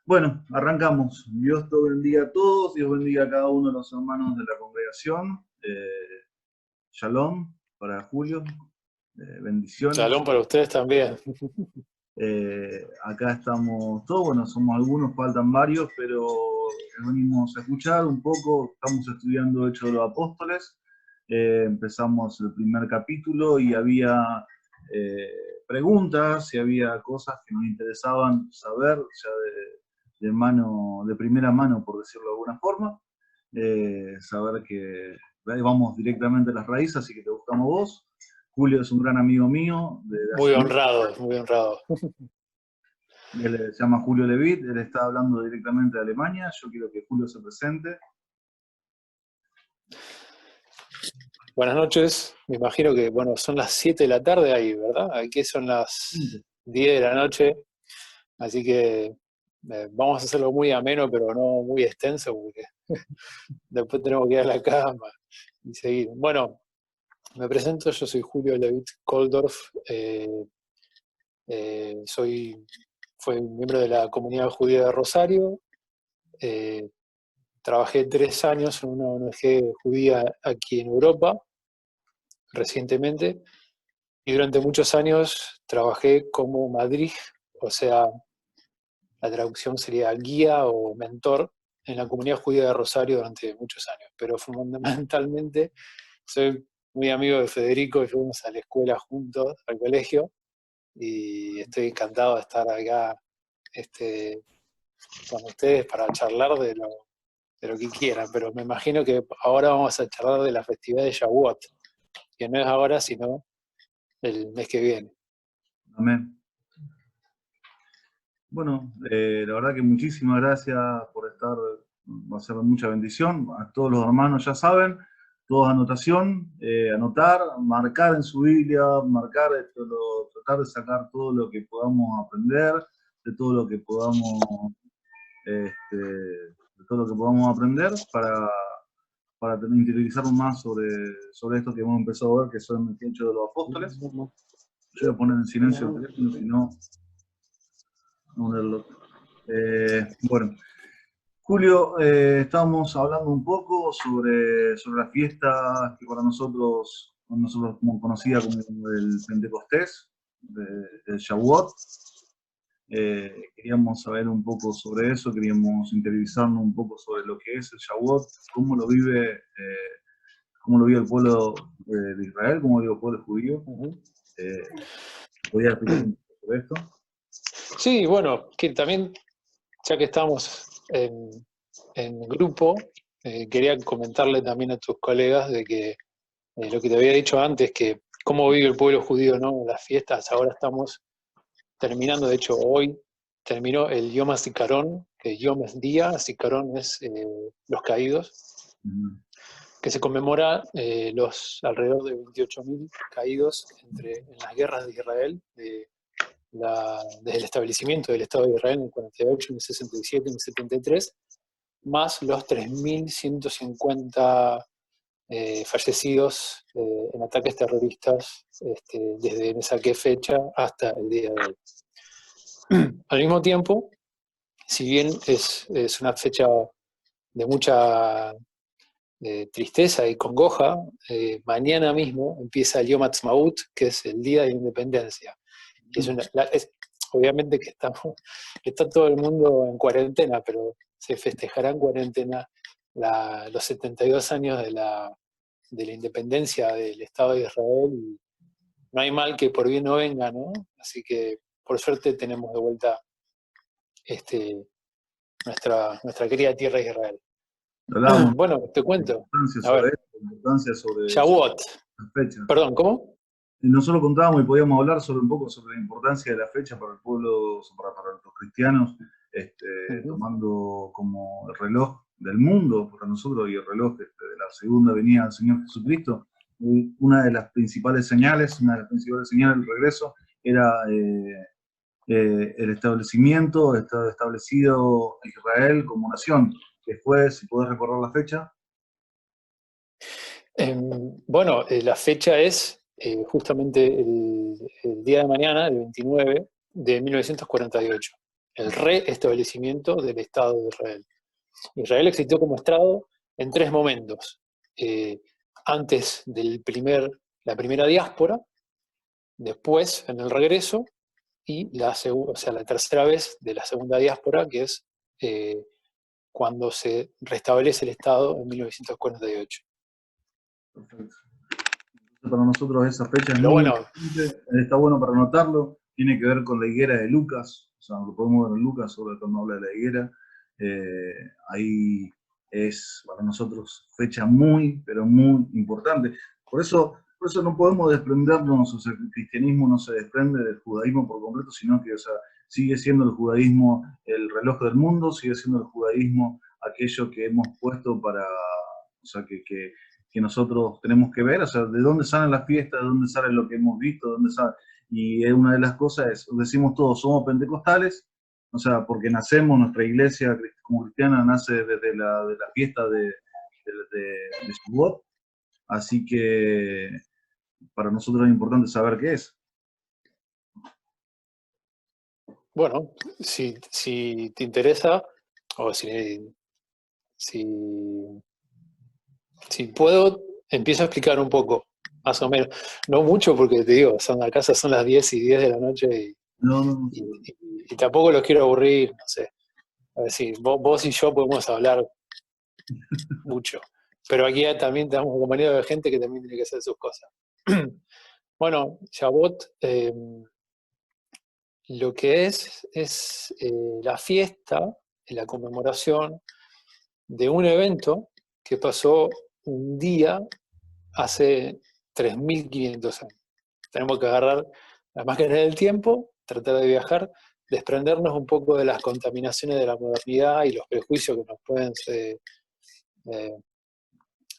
Bueno, arrancamos. Dios te bendiga a todos, Dios bendiga a cada uno de los hermanos de la congregación. Shalom para Julio, bendiciones. Shalom para ustedes también. Acá estamos todos, bueno, somos algunos, faltan varios, pero venimos a escuchar un poco. Estamos estudiando Hechos de los Apóstoles. Empezamos el primer capítulo y había preguntas y había cosas que nos interesaban saber, ya de primera mano, por decirlo de alguna forma. Saber que vamos directamente a las raíces, así que te buscamos vos. Julio es un gran amigo mío de Muy hace mucho. honrado, muy honrado. Él se llama Julio Levit, él está hablando directamente de Alemania. Yo quiero que Julio se presente. Buenas noches. Me imagino que, bueno, son las 7 de la tarde ahí, ¿verdad? Aquí son las 10 de la noche. Así que vamos a hacerlo muy ameno, pero no muy extenso, porque después tenemos que ir a la cama y seguir. Bueno, me presento, yo soy Julio Levit Koldorf. Fui miembro de la comunidad judía de Rosario. Trabajé 3 años en una ONG judía aquí en Europa, recientemente, y durante muchos años trabajé como madrij, o sea, la traducción sería guía o mentor en la comunidad judía de Rosario durante muchos años. Pero fundamentalmente soy muy amigo de Federico y fuimos a la escuela juntos, al colegio, y estoy encantado de estar acá con ustedes para charlar de lo que quieran, pero me imagino que ahora vamos a charlar de la festividad de Shavuot, que no es ahora, sino el mes que viene. Amén. Bueno, la verdad que muchísimas gracias por estar, va a ser mucha bendición. A todos los hermanos ya saben, toda anotación, anotar, marcar en su Biblia, marcar, tratar de sacar todo lo que podamos aprender, de todo lo que podamos, de todo lo que podamos aprender para interiorizar más sobre esto que hemos empezado a ver, que son el Hechos de los Apóstoles. Yo voy a poner en silencio el teléfono, si no, no bueno, Julio, estábamos hablando un poco sobre la fiesta que para nosotros como conocida como el Pentecostés, el Shavuot. Queríamos saber un poco sobre eso, queríamos interiorizarnos un poco sobre lo que es el Shavuot, cómo lo vive el pueblo de Israel, cómo lo vive el pueblo judío. ¿Podrías explicar un poco sobre esto? Sí, bueno, que también, ya que estamos en grupo, quería comentarle también a tus colegas de que lo que te había dicho antes, que cómo vive el pueblo judío, ¿no? Las fiestas, ahora estamos terminando, de hecho hoy terminó el Yom HaZikaron, que Yom es día, Zikaron es los caídos, que se conmemora los alrededor de 28.000 caídos en las guerras de Israel, desde el establecimiento del Estado de Israel en el 48, en el 67, en el 73, más los 3.150 fallecidos en ataques terroristas desde esa fecha hasta el día de hoy. Al mismo tiempo, si bien es una fecha de mucha tristeza y congoja, mañana mismo empieza el Yom Ha'atzmaut, que es el Día de la Independencia. Obviamente que está todo el mundo en cuarentena, pero se festejará en cuarentena los 72 años de la independencia del Estado de Israel, y no hay mal que por bien no venga, ¿no? Así que por suerte tenemos de vuelta nuestra querida tierra de Israel. Hablábamos Bueno, te de cuento. importancia A sobre ver, esto, importancia sobre Shavuot. las fechas. Perdón, ¿cómo? Y nosotros contábamos y podíamos hablar un poco sobre la importancia de la fecha para el pueblo, para los cristianos, tomando como el reloj del mundo para nosotros y el reloj de la segunda venida del Señor Jesucristo. Una de las principales señales del regreso era el establecimiento, establecido Israel como nación. Después, si podés recordar la fecha. Bueno, la fecha es justamente el día de mañana, el 29 de 1948. el reestablecimiento del Estado de Israel. Israel existió como Estado en 3 momentos. Antes de la primera diáspora, después en el regreso, y la tercera vez de la segunda diáspora, que es cuando se restablece el Estado en 1948. Perfecto. Para nosotros esa fecha es Pero muy bueno, importante, está bueno para anotarlo, tiene que ver con la higuera de Lucas, o sea, lo podemos ver en Lucas sobre cuando habla de la higuera, ahí es para nosotros fecha muy, pero muy importante. Por eso no podemos desprendernos, o sea, el cristianismo no se desprende del judaísmo por completo, sino que, o sea, sigue siendo el judaísmo el reloj del mundo, sigue siendo el judaísmo aquello que hemos puesto para, o sea, que nosotros tenemos que ver, o sea, de dónde salen las fiestas, de dónde sale lo que hemos visto, de dónde sale. Y una de las cosas es, decimos todos, somos pentecostales, o sea, porque nacemos, nuestra iglesia como cristiana nace desde de la fiesta de Sukkot, así que para nosotros es importante saber qué es. bueno, si te interesa, o si, si puedo, empiezo a explicar un poco, más o menos. No mucho, porque te digo, acá son las 10:10 de la noche No, no, no. y tampoco los quiero aburrir, no sé. A ver si vos y yo podemos hablar mucho. Pero aquí también estamos acompañados de gente que también tiene que hacer sus cosas. Bueno, Shavuot, lo que es la fiesta, la conmemoración de un evento que pasó un día hace 3.500 años. Tenemos que agarrar la máquina del tiempo, tratar de viajar, desprendernos un poco de las contaminaciones de la modernidad y los prejuicios que nos pueden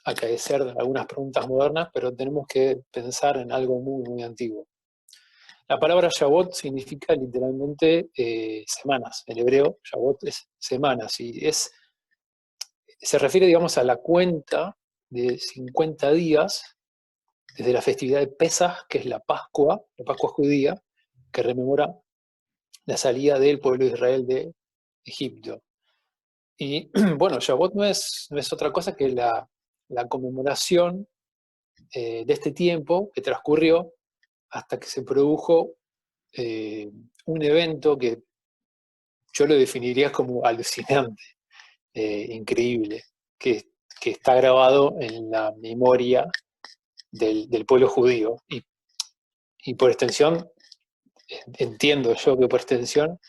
acaecer de algunas preguntas modernas, pero tenemos que pensar en algo muy, muy antiguo. La palabra Shavuot significa literalmente semanas. En hebreo, Shavuot es semanas y se refiere, digamos, a la cuenta de 50 días desde la festividad de Pesaj, que es la Pascua judía, que rememora la salida del pueblo de Israel de Egipto. Y bueno, Shavuot no es otra cosa que la conmemoración de este tiempo que transcurrió hasta que se produjo un evento que yo lo definiría como alucinante, increíble, que está grabado en la memoria del pueblo judío. Y por extensión, entiendo yo que por extensión,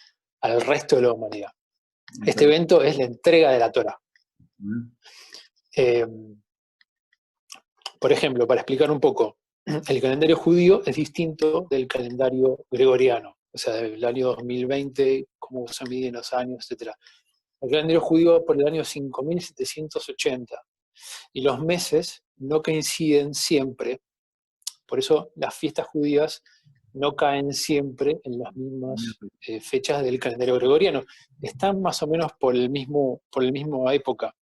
al resto de la humanidad. Este evento es la entrega de la Torá. Por ejemplo, para explicar un poco, el calendario judío es distinto del calendario gregoriano, o sea, del año 2020, cómo se miden los años, etc. El calendario judío va por el año 5780 y los meses no coinciden siempre, por eso las fiestas judías no caen siempre en las mismas fechas del calendario gregoriano. Están más o menos por el misma época,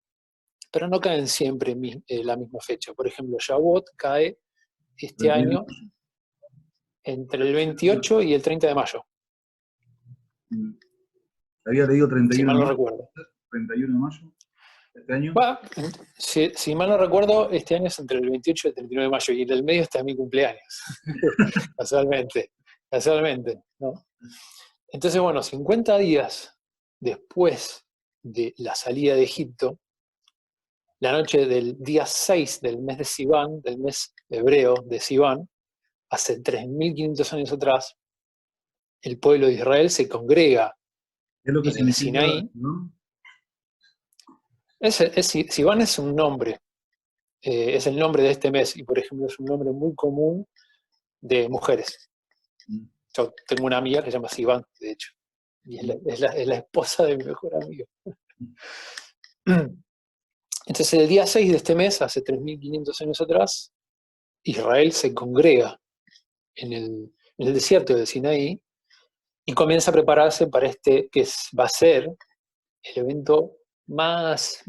pero no caen siempre en la misma fecha. Por ejemplo, Shavuot cae este año entre el 28 y el 30 de mayo. Había leído 31 si mal de no mayo. recuerdo. 31 de mayo este año. Bueno, si mal no recuerdo, este año es entre el 28 y el 39 de mayo, y en el medio está mi cumpleaños, casualmente, ¿no? Entonces, bueno, 50 días después de la salida de Egipto, la noche del día 6 del mes de Sivan, del mes hebreo de Sivan, hace 3.500 años atrás, el pueblo de Israel se congrega ¿Qué es lo que en el significa, Sinaí. ¿no? Sivan es un nombre, es el nombre de este mes, y por ejemplo es un nombre muy común de mujeres. Yo tengo una amiga que se llama Sivan, de hecho, y es la esposa de mi mejor amigo. Entonces el día 6 de este mes, hace 3.500 años atrás, Israel se congrega en el desierto de Sinaí y comienza a prepararse para este que va a ser el evento más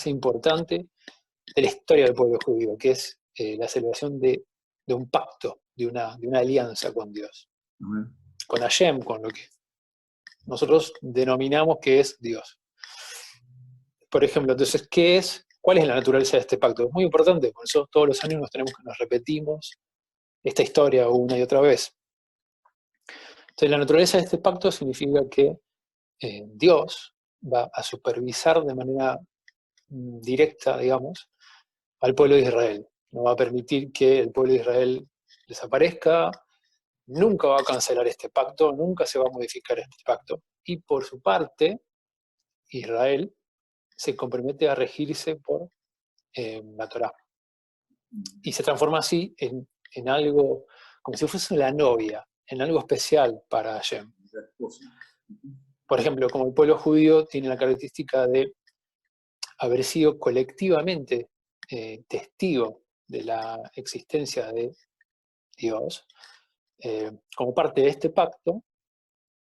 importante de la historia del pueblo judío, que es la celebración de un pacto, de una alianza con Dios, con Hashem, con lo que nosotros denominamos que es Dios. Por ejemplo, entonces, ¿cuál es la naturaleza de este pacto? Es muy importante, por eso todos los años nos repetimos esta historia una y otra vez. Entonces, la naturaleza de este pacto significa que Dios va a supervisar de manera directa, digamos, al pueblo de Israel. No va a permitir que el pueblo de Israel desaparezca, nunca va a cancelar este pacto, nunca se va a modificar este pacto. Y por su parte, Israel se compromete a regirse por la Torá. Y se transforma así en algo, como si fuese la novia, en algo especial para Hashem. Por ejemplo, como el pueblo judío tiene la característica de haber sido colectivamente testigo de la existencia de Dios, como parte de este pacto,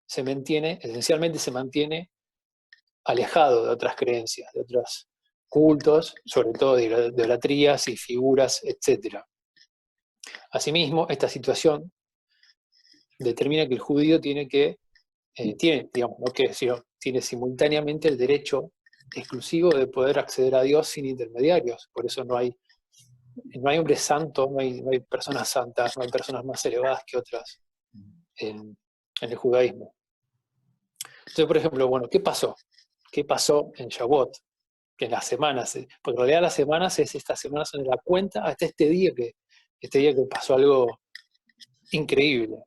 esencialmente se mantiene alejado de otras creencias, de otros cultos, sobre todo de idolatrías y figuras, etc. Asimismo, esta situación determina que el judío tiene simultáneamente el derecho exclusivo de poder acceder a Dios sin intermediarios. Por eso no hay hombres santos, no hay personas santas, no hay personas más elevadas que otras en el judaísmo. Entonces, por ejemplo, bueno, ¿qué pasó? ¿Qué pasó en Shavuot? Que en las semanas, porque en realidad las semanas estas semanas son de la cuenta hasta este día que pasó algo increíble.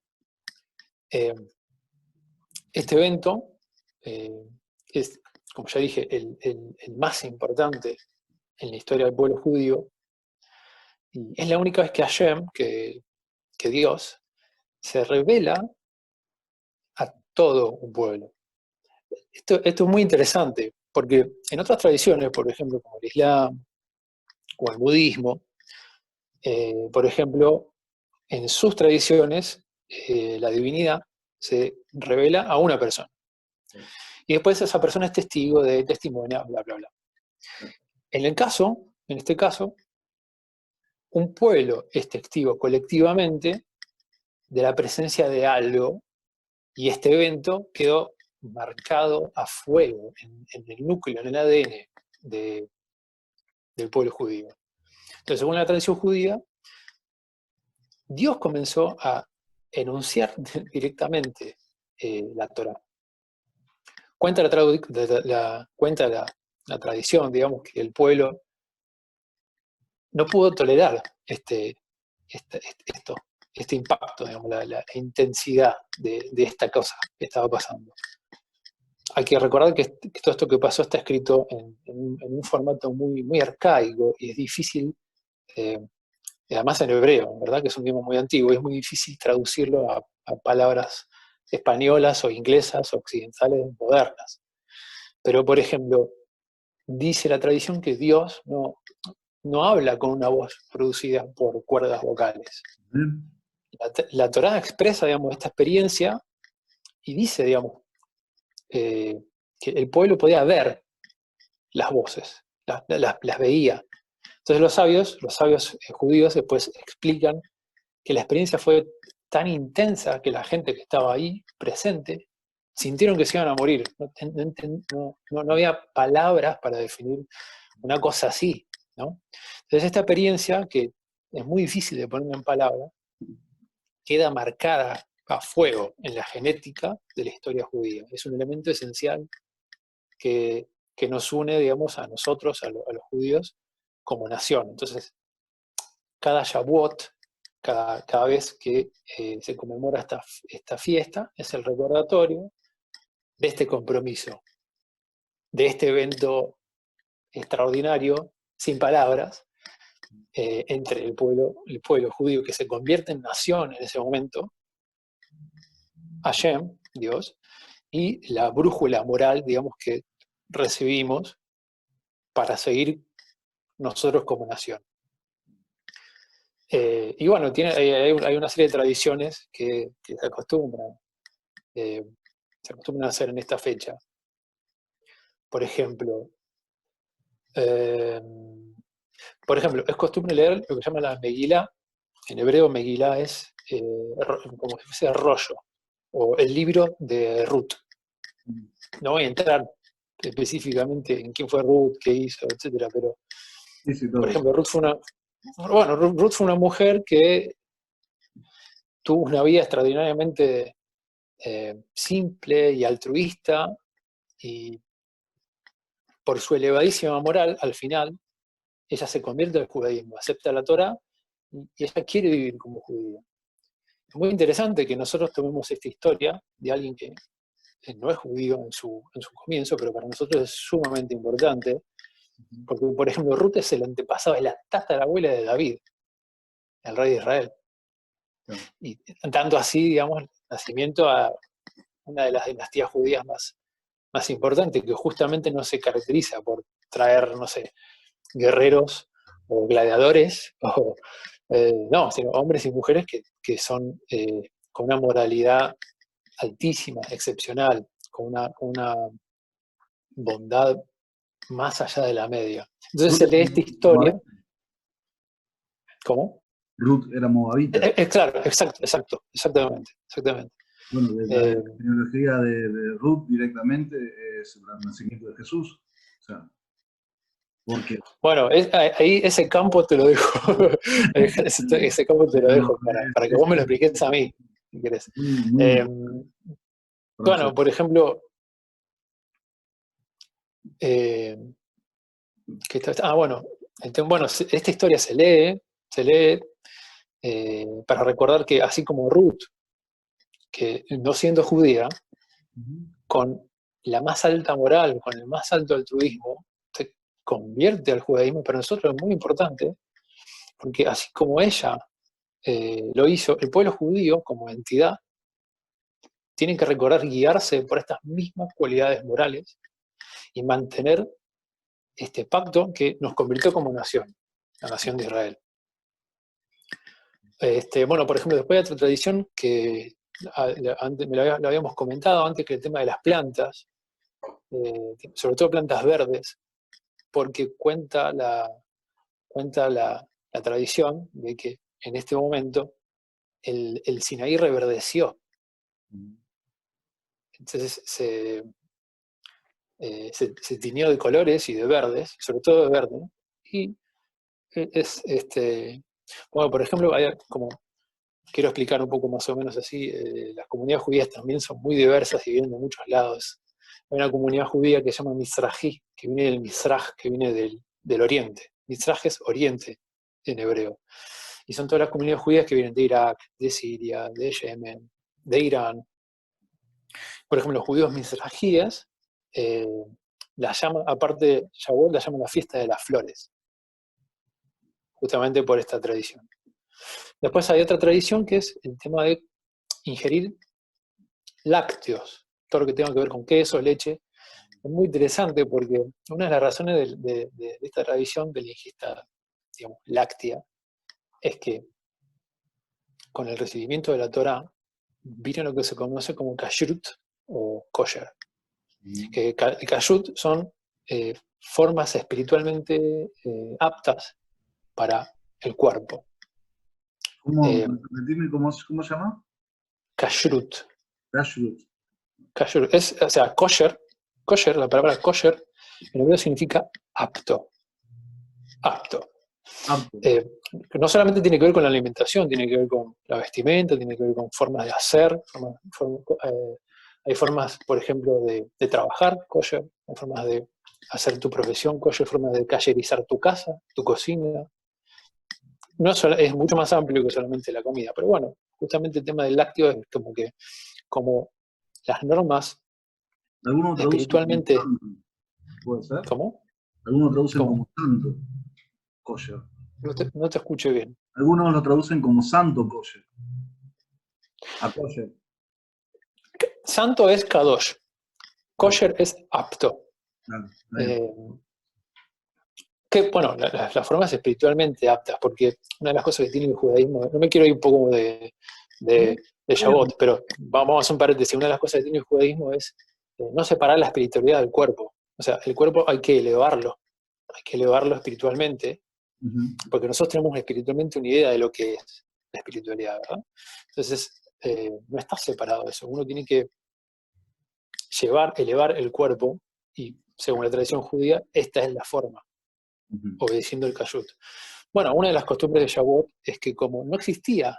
Este evento es, como ya dije, el más importante en la historia del pueblo judío, y es la única vez que Hashem, que Dios, se revela a todo un pueblo. Esto es muy interesante, porque en otras tradiciones, por ejemplo, como el Islam o el budismo, por ejemplo, en sus tradiciones, la divinidad se revela a una persona. Y después esa persona es testigo de testimonia, bla, bla, bla. En este caso, un pueblo es testigo colectivamente de la presencia de algo, y este evento quedó marcado a fuego en el núcleo, en el ADN del pueblo judío. Entonces, según la tradición judía, Dios comenzó a enunciar directamente la Torá. Cuenta la tradición, digamos, que el pueblo no pudo tolerar este impacto, digamos, la intensidad de esta cosa que estaba pasando. Hay que recordar que todo esto que pasó está escrito en un formato muy, muy arcaico y es difícil, además en hebreo, ¿verdad? Que es un idioma muy antiguo, y es muy difícil traducirlo a palabras españolas o inglesas o occidentales modernas. Pero, por ejemplo, dice la tradición que Dios no habla con una voz producida por cuerdas vocales. La Torá expresa, digamos, esta experiencia y dice, digamos, que el pueblo podía ver las voces, las veía. Entonces los sabios judíos después explican que la experiencia fue tan intensa que la gente que estaba ahí presente sintieron que se iban a morir. No había palabras para definir una cosa así, ¿no? Entonces esta experiencia, que es muy difícil de poner en palabras, queda marcada a fuego en la genética de la historia judía. Es un elemento esencial que nos une, digamos, a nosotros, a los judíos, como nación. Entonces, cada Shavuot, cada vez que se conmemora esta fiesta, es el recordatorio de este compromiso, de este evento extraordinario, sin palabras, entre el pueblo judío, que se convierte en nación en ese momento, Hashem, Dios, y la brújula moral, digamos, que recibimos para seguir nosotros como nación. Y bueno, hay una serie de tradiciones que se acostumbran a hacer en esta fecha. Por ejemplo, es costumbre leer lo que se llama la Megilá. En hebreo, Megilá es como si fuese rollo, o el libro de Ruth. no voy a entrar específicamente en quién fue Ruth, qué hizo, etcétera, pero, Sí, sí, por todo. ejemplo, Ruth fue una mujer que tuvo una vida extraordinariamente simple y altruista, y por su elevadísima moral, al final, ella se convierte al judaísmo, acepta la Torá, y ella quiere vivir como judía. Es muy interesante que nosotros tomemos esta historia de alguien que no es judío en su comienzo, pero para nosotros es sumamente importante, porque, por ejemplo, Ruth es el antepasado, es la tatarabuela de David, el rey de Israel. Claro. Y tanto así, digamos, nacimiento a una de las dinastías judías más importantes, que justamente no se caracteriza por traer, no sé, guerreros o gladiadores, no, sino hombres y mujeres que son con una moralidad altísima, excepcional, con una bondad más allá de la media. Entonces Ruth se era esta historia. moabita. ¿Cómo? Ruth era moabita. Claro, exactamente. Bueno, de la Eh, genealogía de Ruth directamente es el nacimiento de Jesús. O sea, porque bueno, ahí ese campo te lo dejo, ese campo te lo no, dejo para que vos me lo expliques a mí, si querés. muy, muy Eh, interesante para bueno, observar. por ejemplo, eh, bueno, bueno, esta historia se lee para recordar que así como Ruth, que no siendo judía, con la más alta moral, con el más alto altruismo, se convierte al judaísmo. Para nosotros es muy importante, porque así como ella lo hizo, el pueblo judío como entidad tiene que recordar guiarse por estas mismas cualidades morales y mantener este pacto que nos convirtió como nación, la nación de Israel. Bueno, por ejemplo, después hay otra tradición que antes, lo habíamos comentado antes, que el tema de las plantas, sobre todo plantas verdes, porque cuenta la tradición de que en este momento el Sinaí reverdeció. Entonces se tiñó de colores y de verdes, sobre todo de verde, ¿no? Y bueno, por ejemplo, como quiero explicar un poco más o menos así, las comunidades judías también son muy diversas y vienen de muchos lados. Hay una comunidad judía que se llama Mizrahi, que viene del Mizraj, que viene del oriente. Mizraj es oriente en hebreo. Y son todas las comunidades judías que vienen de Irak, de Siria, de Yemen, de Irán. Por ejemplo, los judíos mizrajíes la llaman, aparte de Shavuot, la llaman la fiesta de las flores, justamente por esta tradición. Después hay otra tradición que es el tema de ingerir lácteos, todo lo que tenga que ver con queso, leche. Es muy interesante porque una de las razones de esta tradición de la ingesta, digamos, láctea, es que con el recibimiento de la Torá vino lo que se conoce como kashrut o kosher. Que el kashrut son formas espiritualmente aptas para el cuerpo. ¿Cómo, repetirme cómo se llama? Kashrut. Kashrut. Kashrut. O sea, kosher, la palabra kosher en hebreo significa apto. Apto. Apto. No solamente tiene que ver con la alimentación, tiene que ver con la vestimenta, tiene que ver con formas de hacer, hay formas, por ejemplo, de trabajar kosher, hay formas de hacer tu profesión kosher, formas de kasherizar tu casa, tu cocina. No es mucho más amplio que solamente la comida, pero bueno, justamente el tema del lácteo es como las normas Algunos traducen como espiritualmente. santo, ¿puede ser? ¿Cómo? Algunos traducen ¿Cómo? como santo, kosher. No te escuché bien. Algunos lo traducen como santo kosher. A kosher. Santo es kadosh, Claro, kosher es apto. claro, Eh, bueno, las formas espiritualmente aptas, porque una de las cosas que tiene el judaísmo, no me quiero ir un poco de Shavuot, pero vamos a hacer un paréntesis, una de las cosas que tiene el judaísmo es no separar la espiritualidad del cuerpo. O sea, el cuerpo hay que elevarlo espiritualmente, porque nosotros tenemos espiritualmente una idea de lo que es la espiritualidad, ¿verdad? Entonces, no está separado eso, uno tiene que elevar el cuerpo, y según la tradición judía, esta es la forma, obedeciendo el kashut. Bueno, una de las costumbres de Shavuot es que como no existían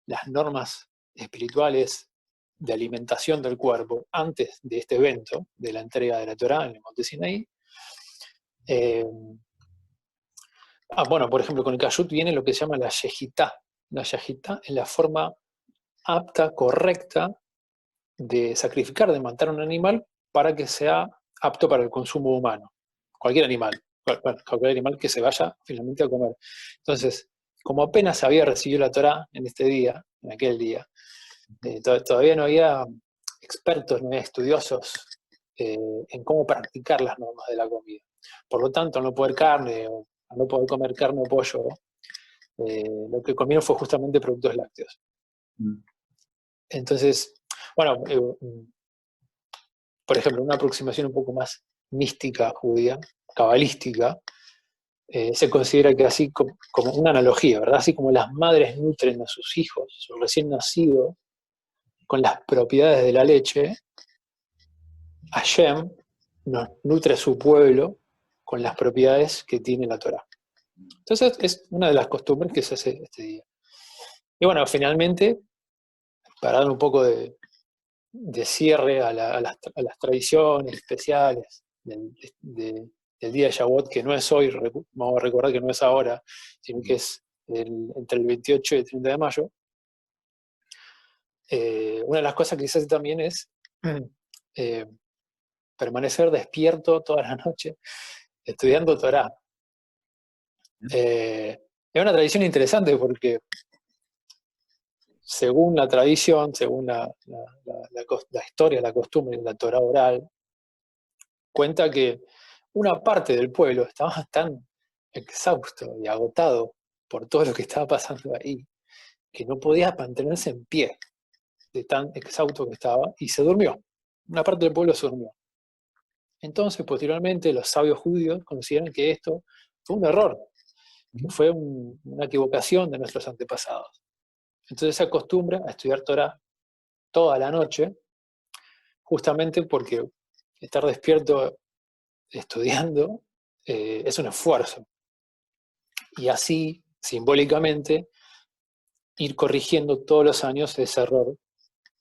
las normas espirituales de alimentación del cuerpo antes de este evento, de la entrega de la Torá en el monte Sinaí, eh, bueno, por ejemplo, con el kashut viene lo que se llama la yejitá. La yejitá es la forma apta, correcta, de sacrificar, de matar a un animal para que sea apto para el consumo humano. Cualquier animal, cualquier animal que se vaya finalmente a comer. Entonces, como apenas había recibido la Torá en este día, en aquel día, todavía no había expertos, no había estudiosos en cómo practicar las normas de la comida. Por lo tanto, al no poder carne o al no poder comer carne o pollo, lo que comieron fue justamente productos lácteos. Entonces, bueno, por ejemplo, una aproximación un poco más mística judía, cabalística, se considera que así como una analogía, ¿verdad? Así como las madres nutren a sus hijos, su recién nacido, con las propiedades de la leche, Hashem nos nutre a su pueblo con las propiedades que tiene la Torá. Entonces es una de las costumbres que se hace este día. Y bueno, finalmente, para dar un poco de cierre a las tradiciones especiales del día de Shavuot, que no es hoy, vamos a recordar que no es ahora, sino que es entre el 28 y el 30 de mayo, una de las cosas que se hace también es permanecer despierto toda la noche estudiando Torá. Es una tradición interesante porque según la tradición, según la historia, la costumbre, la Torá oral, cuenta que una parte del pueblo estaba tan exhausto y agotado por todo lo que estaba pasando ahí, que no podía mantenerse en pie de tan exhausto que estaba, y se durmió. Una parte del pueblo se durmió. Entonces, posteriormente, los sabios judíos consideran que esto fue un error, que fue una equivocación de nuestros antepasados. Entonces se acostumbra a estudiar Torah toda la noche, justamente porque estar despierto estudiando es un esfuerzo. Y así, simbólicamente, ir corrigiendo todos los años ese error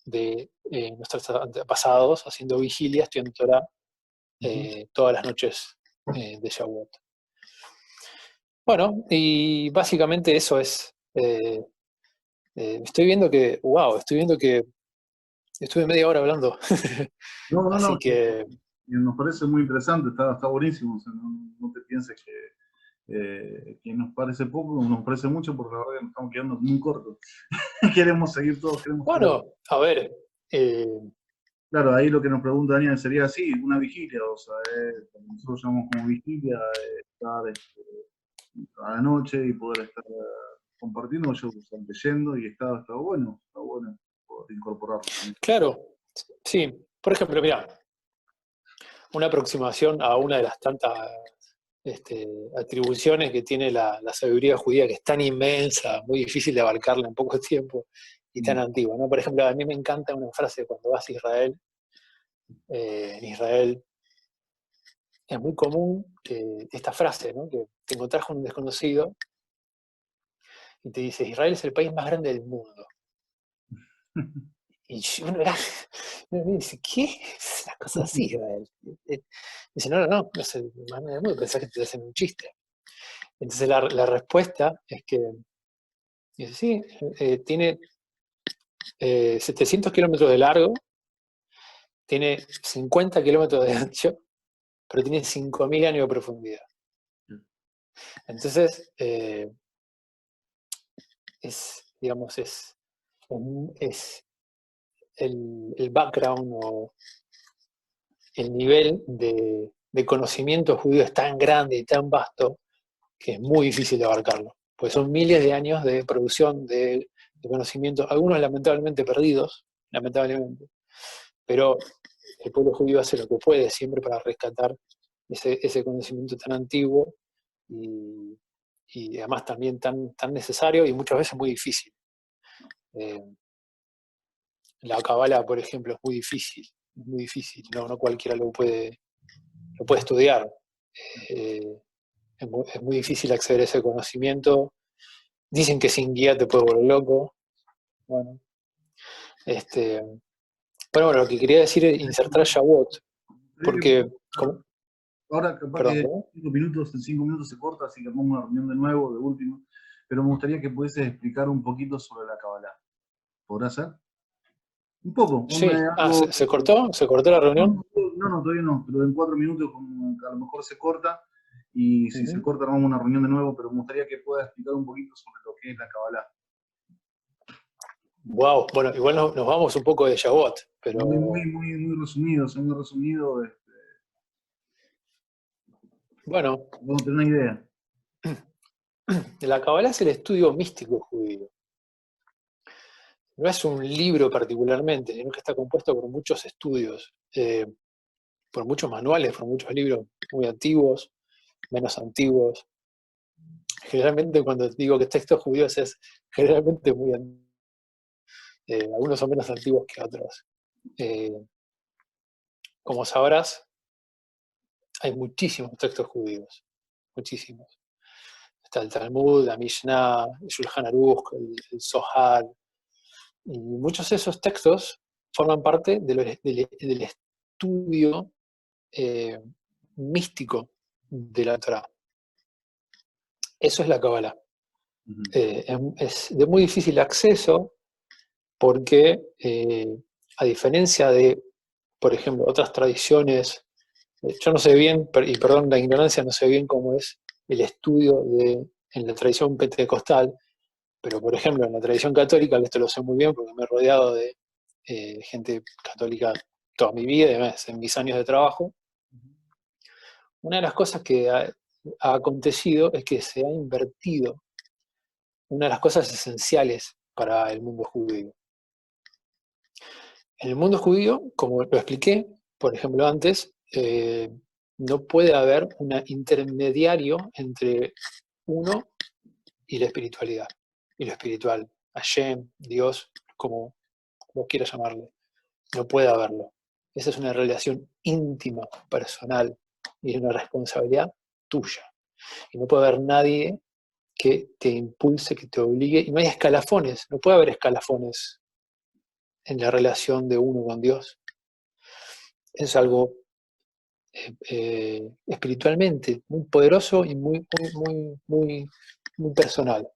de nuestros antepasados, haciendo vigilia, estudiando Torah todas las noches de Shavuot. Bueno, y básicamente eso es. Estoy viendo que estuve media hora hablando. No, Así que. nos parece muy interesante, está buenísimo. O sea, no te pienses que nos parece poco, nos parece mucho, porque la verdad que nos estamos quedando muy cortos. Queremos seguir todos, queremos saber. Bueno, a ver. Claro, ahí lo que nos pregunta Daniel sería así, una vigilia, o sea, nosotros llamamos como vigilia, estar a la noche y poder estar compartiendo, yo leyendo, y está bueno poder incorporarlo también. Claro, sí. Por ejemplo, mira, una aproximación a una de las tantas atribuciones que tiene la sabiduría judía, que es tan inmensa, muy difícil de abarcarla en poco tiempo y tan antigua, ¿no? Por ejemplo, a mí me encanta una frase cuando vas a Israel. En Israel es muy común esta frase, ¿no? Que te encontrás con un desconocido y te dice: Israel es el país más grande del mundo. Y uno dice: ¿qué? Es una cosa así, Israel. Dice: no es el más grande del mundo, pensás que te hacen un chiste. Entonces la respuesta es que, dice, sí, tiene 700 kilómetros de largo, tiene 50 kilómetros de ancho, pero tiene 5.000 años de profundidad. Entonces, digamos, es el background o el nivel de conocimiento judío es tan grande y tan vasto que es muy difícil de abarcarlo. Pues son miles de años de producción de conocimiento, algunos lamentablemente perdidos, lamentablemente, pero el pueblo judío hace lo que puede siempre para rescatar ese conocimiento tan antiguo y además también tan necesario y muchas veces muy difícil. La Kabbalah, por ejemplo, es muy difícil es muy difícil, no cualquiera lo puede estudiar. Es muy difícil acceder a ese conocimiento. Dicen que sin guía te puede volver loco. Bueno, pero bueno, lo que quería decir es insertar Shavuot, porque, Ahora capaz perdón, que ¿no? 5 minutos, en 5 minutos se corta, así que armamos una reunión de nuevo, de último. Pero me gustaría que pudieses explicar un poquito sobre la Kabbalah. ¿Podrá ser? Un poco, Sí, algo. ¿se cortó? ¿Se cortó la No, reunión? no, todavía no, pero en 4 minutos a lo mejor se corta. Y si se Uh-huh. corta, armamos una reunión de nuevo, pero me gustaría que puedas explicar un poquito sobre lo que es la Kabbalah. Wow, bueno, igual nos vamos un poco de Shavuot, Muy, muy, pero muy, muy resumido, son muy resumido. bueno, Vamos a tener una idea. la Kabbalah es el estudio místico judío. No es un libro particularmente, sino que está compuesto por muchos estudios, por muchos manuales, por muchos libros muy antiguos, menos antiguos. Generalmente cuando digo que textos judíos es generalmente muy antiguo. Algunos son menos antiguos que otros. Eh, como sabrás, hay muchísimos textos judíos, muchísimos. Está el Talmud, la Mishnah, el Shulchan Aruch, el Zohar, y muchos de esos textos forman parte del estudio místico de la Torah. Eso es la Kabbalah. Es de muy difícil acceso porque, a diferencia de, por ejemplo, otras tradiciones, yo no sé bien, y perdón la ignorancia, no sé bien cómo es el estudio en la tradición pentecostal, pero por ejemplo en la tradición católica, que esto lo sé muy bien porque me he rodeado de gente católica toda mi vida, además en mis años de trabajo, una de las cosas que ha acontecido es que se ha invertido una de las cosas esenciales para el mundo judío. En el mundo judío, como lo expliqué, por ejemplo, antes, no puede haber un intermediario entre uno y la espiritualidad. Y lo espiritual, Hashem, Dios, como quieras llamarle, no puede haberlo. Esa es una relación íntima, personal, y es una responsabilidad tuya. Y no puede haber nadie que te impulse, que te obligue, y no hay escalafones, no puede haber escalafones en la relación de uno con Dios. Es algo espiritualmente muy poderoso y muy personal.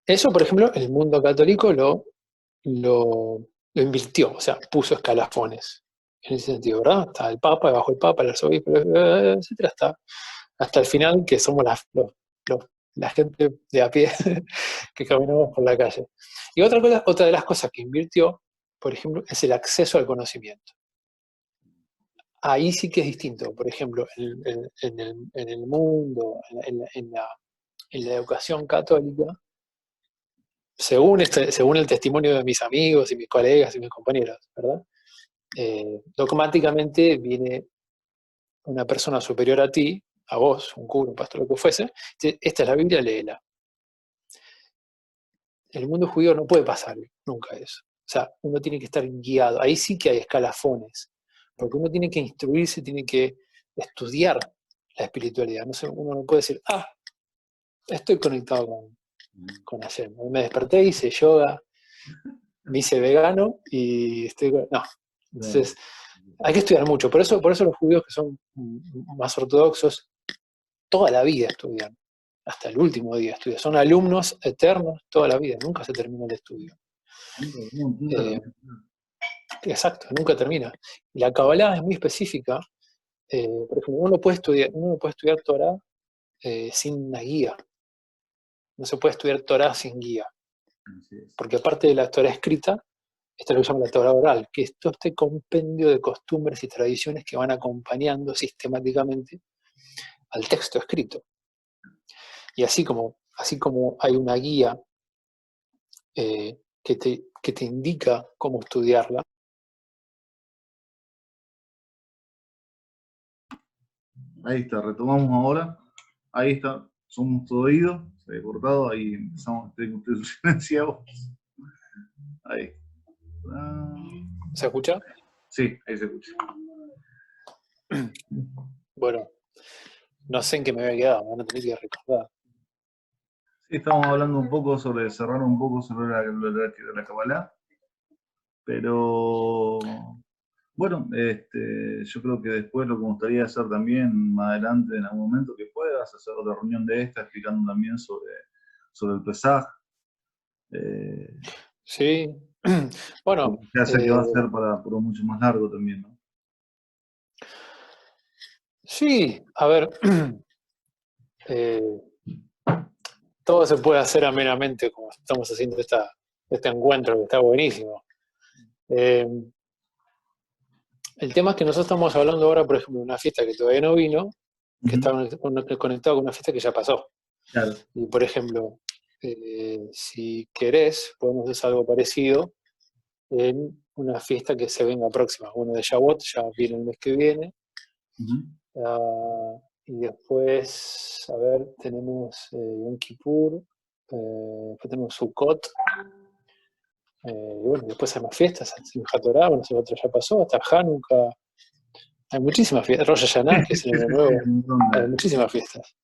Eso, por ejemplo, el mundo católico lo invirtió, o sea, puso escalafones en ese sentido, ¿verdad? Está el Papa, debajo el Papa, el arzobispo, etcétera, hasta el final, que somos la gente de a pie que caminamos por la calle. Y otra de las cosas que invirtió, por ejemplo, es el acceso al conocimiento. Ahí sí que es distinto. Por ejemplo, en el mundo, en la educación católica, según el testimonio de mis amigos y mis colegas y mis compañeros, ¿verdad? Dogmáticamente viene una persona superior a ti, a vos, un cura, un pastor, lo que fuese, dice, esta es la Biblia, léela. El mundo judío no puede pasar nunca eso. O sea, uno tiene que estar guiado. Ahí sí que hay escalafones, porque uno tiene que instruirse, tiene que estudiar la espiritualidad. No sé, uno no puede decir, estoy conectado con Hashem. Me desperté, hice yoga, me hice vegano y estoy... No. Entonces, hay que estudiar mucho. Por eso los judíos que son más ortodoxos, toda la vida estudian. Hasta el último día estudian. Son alumnos eternos toda la vida. Nunca se termina el estudio. Exacto, nunca termina. Y la Kabbalah es muy específica. Por ejemplo, uno no puede estudiar Torah sin una guía. No se puede estudiar Torah sin guía. Porque aparte de la Torah escrita, está lo que se llama la Torah oral, que es todo este compendio de costumbres y tradiciones que van acompañando sistemáticamente al texto escrito. Y así como hay una guía que te indica cómo estudiarla. Ahí está, retomamos ahora. Ahí está, somos todo oídos, se había cortado, ahí empezamos, estoy silenciado. Ahí. ¿Se escucha? Sí, ahí se escucha. Bueno, no sé en qué me había quedado, me van a tener que recordar. Sí, estamos hablando un poco cerrar un poco sobre la Kabbalah, pero bueno, yo creo que después lo que me gustaría hacer también, más adelante, en algún momento que puedas, hacer otra reunión de esta, explicando también sobre el Pesaj. Sí, bueno, Porque ya sé que va a ser por mucho más largo también, ¿no? sí, a ver, eh, todo se puede hacer amenamente como estamos haciendo este encuentro que está buenísimo. Eh, el tema es que nosotros estamos hablando ahora, por ejemplo, de una fiesta que todavía no vino, que está conectado con una fiesta que ya pasó. Claro. Y por ejemplo, si querés, podemos hacer algo parecido en una fiesta que se venga próxima. Bueno, de Shavuot ya viene el mes que viene. Y después, a ver, tenemos Yom Kippur, después tenemos Sukkot. Y bueno, después hay más fiestas, Simchat Torah, bueno, el otro ya pasó, hasta Hanukkah. Hay muchísimas fiestas. Rosh Hashanah, que es el año nuevo. Hay muchísimas fiestas.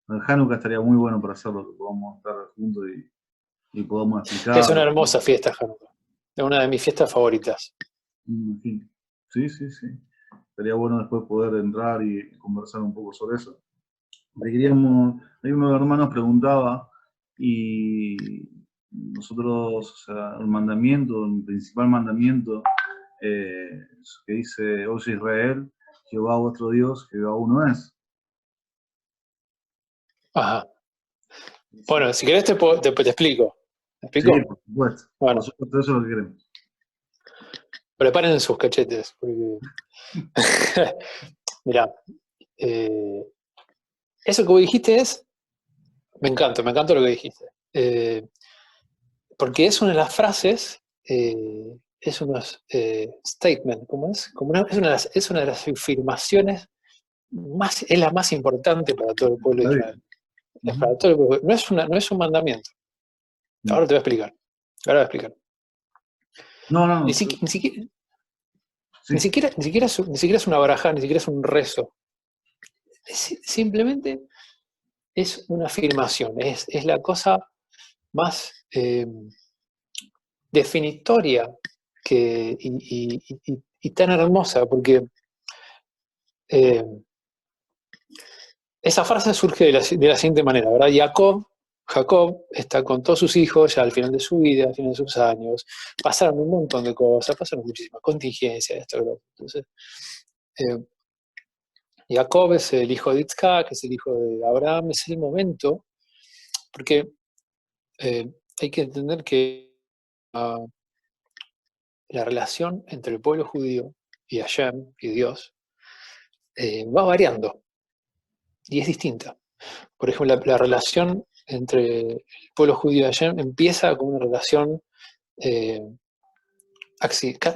El Hanukkah estaría muy bueno para hacerlo, que podamos estar juntos y podamos explicar. Es una hermosa fiesta, Hanukkah. Es una de mis fiestas favoritas. Sí, sí, sí. Estaría bueno después poder entrar y conversar un poco sobre eso. Ahí uno de los hermanos preguntaba, y nosotros, o sea, el principal mandamiento que dice, oye Israel, Jehová vuestro Dios, Jehová uno es. Ajá. Bueno, si querés te explico. ¿Me explico? Sí, por supuesto. Bueno. Por supuesto, eso es lo que queremos. Preparen sus cachetes, porque mirá, eso que vos dijiste me encanta lo que dijiste. Porque es una de las frases, es unos statements, ¿cómo es? Es una de las afirmaciones es la más importante para todo el pueblo de Israel. Es para todo el pueblo. No es un mandamiento. Ahora te voy a explicar. Ahora voy a explicar. No. Ni siquiera es una barajá, ni siquiera es un rezo. Simplemente es una afirmación, es la cosa más definitoria y tan hermosa, porque esa frase surge de la siguiente manera, ¿verdad? Jacob está con todos sus hijos ya al final de su vida, al final de sus años, pasaron un montón de cosas, pasaron muchísimas contingencias, esto. Entonces, Jacob es el hijo de Itzhak, es el hijo de Abraham, es el momento, porque hay que entender que la relación entre el pueblo judío y Hashem, y Dios, va variando y es distinta. Por ejemplo, la relación entre el pueblo judío y Hashem empieza con una relación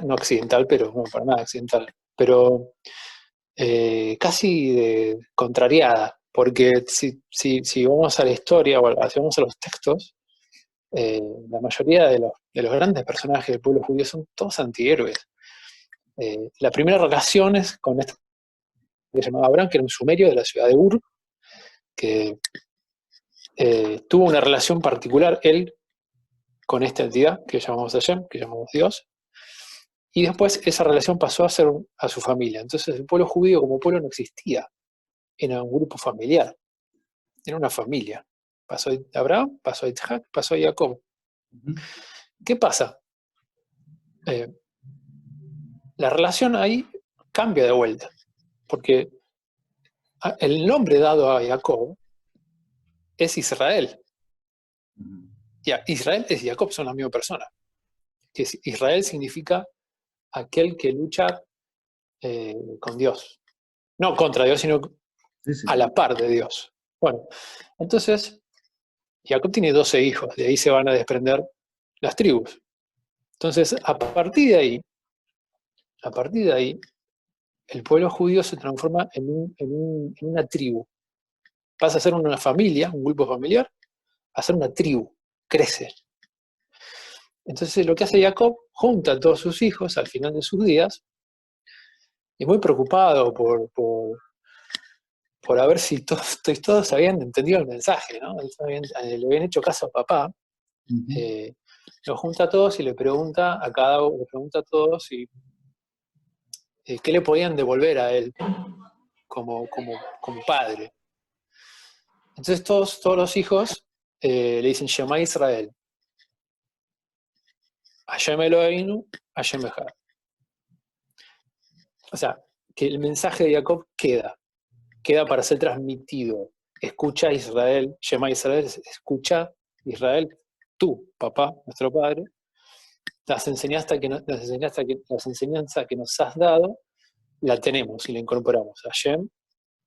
no accidental, pero no para nada accidental, pero casi contrariada, porque si vamos a la historia o si vamos a los textos, la mayoría de los grandes personajes del pueblo judío son todos antihéroes. La primera relación es con este que se llamaba Abraham, que era un sumerio de la ciudad de Ur, que tuvo una relación particular él con esta entidad que llamamos Hashem, que llamamos Dios, y después esa relación pasó a ser a su familia. Entonces el pueblo judío como pueblo no existía, era un grupo familiar, era una familia. Pasó a Abraham, pasó a Isaac, pasó a Jacob. ¿Qué pasa? La relación ahí cambia de vuelta, porque el nombre dado a Jacob es Israel. Ya, Israel y Jacob son la misma persona. Que Israel significa aquel que lucha con Dios. No contra Dios, sino a la par de Dios. Bueno, entonces, Jacob tiene 12 hijos, de ahí se van a desprender las tribus. Entonces, a partir de ahí, el pueblo judío se transforma en una tribu. Pasa a ser una familia, un grupo familiar, a ser una tribu, crece. Entonces lo que hace Jacob, junta a todos sus hijos al final de sus días, y muy preocupado por ver si todos habían entendido el mensaje, ¿no? Le habían hecho caso a papá. Los junta a todos y le pregunta a todos qué le podían devolver a él como padre. Entonces todos los hijos le dicen Shema Israel, Hashem Eloheinu, Hashem Echad. O sea, que el mensaje de Jacob queda para ser transmitido. Escucha Israel, Shema Israel, escucha Israel, tú, papá, nuestro padre, las enseñanzas que nos has dado, la tenemos y la incorporamos. Hashem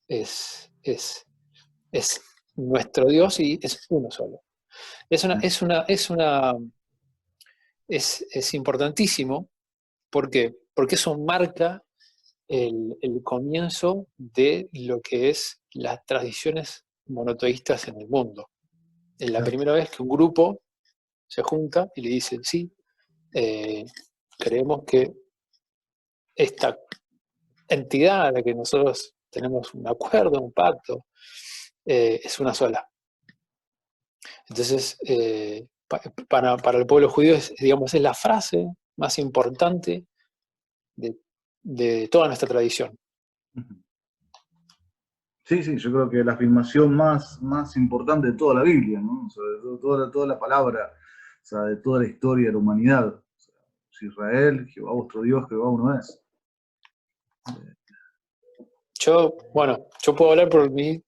es nuestro Dios y es uno solo. Es importantísimo. ¿Por qué? Porque eso marca el comienzo de lo que es las tradiciones monoteístas en el mundo. Es la primera vez que un grupo se junta y le dice, sí, creemos que esta entidad a la que nosotros tenemos un acuerdo, un pacto, es una sola. Entonces, para el pueblo judío, es la frase más importante de toda nuestra tradición. Sí, yo creo que la afirmación más importante de toda la Biblia, ¿no? O sea, de toda la palabra, o sea, de toda la historia de la humanidad. O sea, Israel, Jehová vuestro Dios, Jehová uno es. Yo puedo hablar por mi